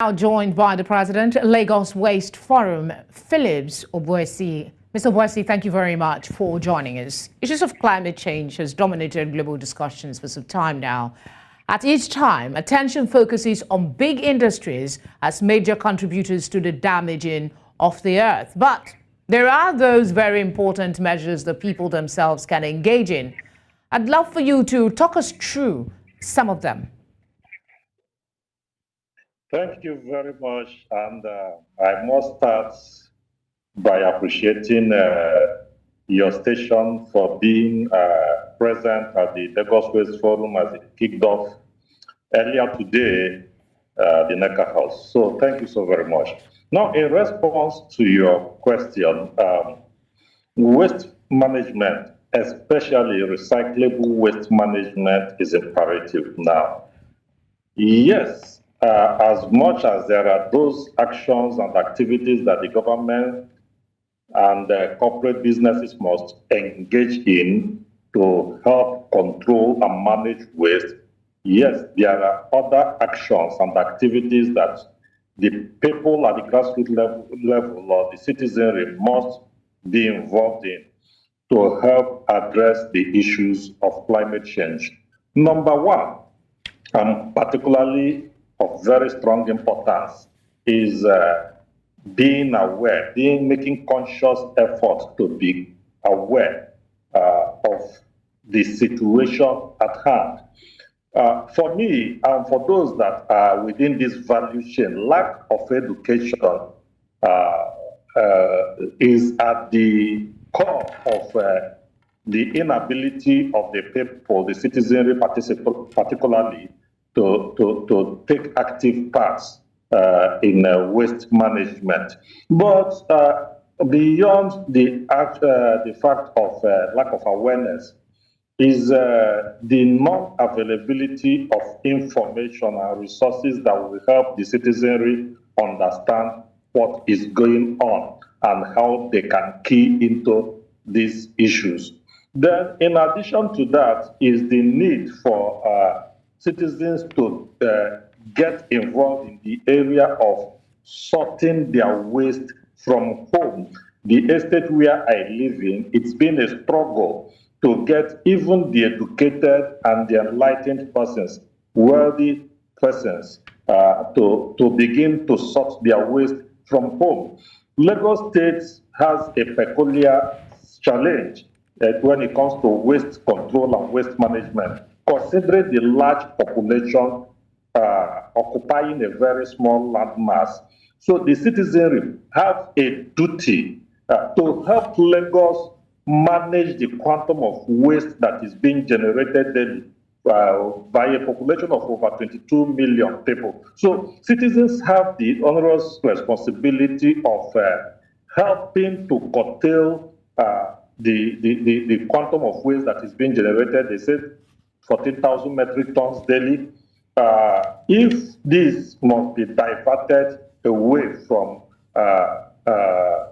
Now joined by the President, Lagos Waste Forum, Phillips Obuesi. Mr. Obuesi, thank you very much for joining us. Issues of climate change has dominated global discussions for some time now. At each time, attention focuses on big industries as major contributors to the damaging of the earth. But there are those very important measures that people themselves can engage in. I'd love for you to talk us through some of them. Thank you very much, and I must start by appreciating your station for being present at the Lagos Waste Forum as it kicked off earlier today, the NECA House. So thank you so very much. Now, in response to your question, waste management, especially recyclable waste management, is imperative now. Yes. As much as there are those actions and activities that the government and corporate businesses must engage in to help control and manage waste, yes, there are other actions and activities that the people at the grassroots level or the citizenry must be involved in to help address the issues of climate change. Number one, and particularly of very strong importance, is being aware, making conscious effort to be aware of the situation at hand. For me, and for those that are within this value chain, lack of education is at the core of the inability of the people, the citizenry particularly, to take active parts in waste management. But beyond the fact of lack of awareness is the non-availability of information and resources that will help the citizenry understand what is going on and how they can key into these issues. Then, in addition to that, is the need for citizens to get involved in the area of sorting their waste from home. The estate where I live in, it's been a struggle to get even the educated and the enlightened persons, wealthy persons, to begin to sort their waste from home. Lagos State has a peculiar challenge when it comes to waste control and waste management, considering the large population occupying a very small landmass. So the citizenry have a duty to help Lagos manage the quantum of waste that is being generated daily by a population of over 22 million people. So citizens have the onerous responsibility of helping to curtail the quantum of waste that is being generated. They said 14,000 metric tons daily. If this must be diverted away from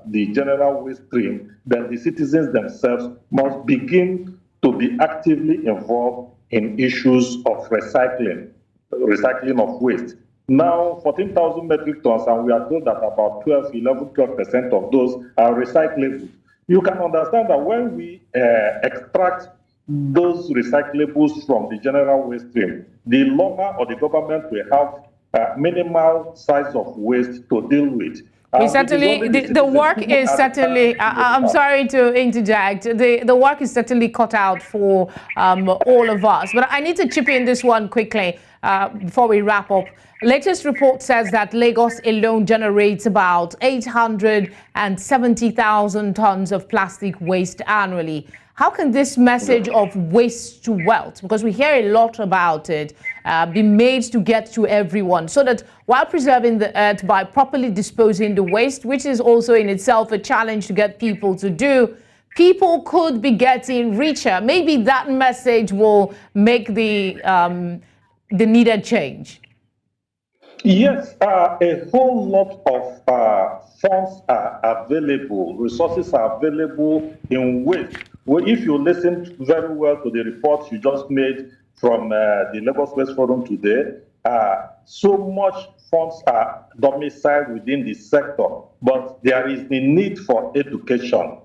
the general waste stream, then the citizens themselves must begin to be actively involved in issues of recycling of waste. Now, 14,000 metric tons, and we are told that about 12% of those are recyclable. You can understand that when we extract those recyclables from the general waste stream, the LOMA or the government will have minimal size of waste to deal with. We certainly, the work is certainly, I'm sorry to interject, the work is certainly cut out for all of us. But I need to chip in this one quickly before we wrap up. Latest report says that Lagos alone generates about 870,000 tons of plastic waste annually. How can this message of waste to wealth, because we hear a lot about it, be made to get to everyone, so that while preserving the earth by properly disposing the waste, which is also in itself a challenge to get people to do, people could be getting richer? Maybe that message will make the needed change. Yes, a whole lot of funds are available, resources are available in waste. Well, if you listen very well to the reports you just made from the Lagos Waste Forum today, so much funds are domiciled within the sector, but there is the need for education.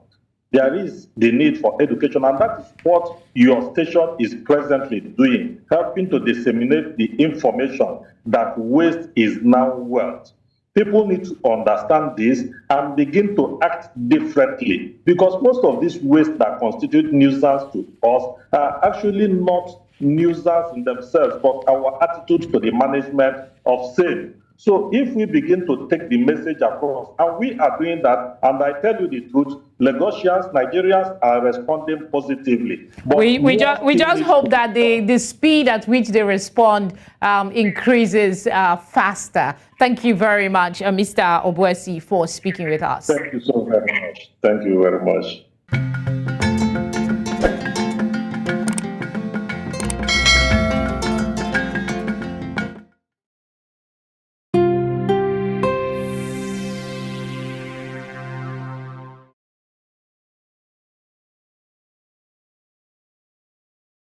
There is the need for education, and that is what your station is presently doing, helping to disseminate the information that waste is now wealth. People need to understand this and begin to act differently, because most of these waste that constitute nuisance to us are actually not nuisance in themselves, but our attitude to the management of same. So if we begin to take the message across, and we are doing that, and I tell you the truth, Lagosians, Nigerians are responding positively. But we just hope that the speed at which they respond increases faster. Thank you very much, Mr. Obuesi, for speaking with us. Thank you so very much. Thank you very much.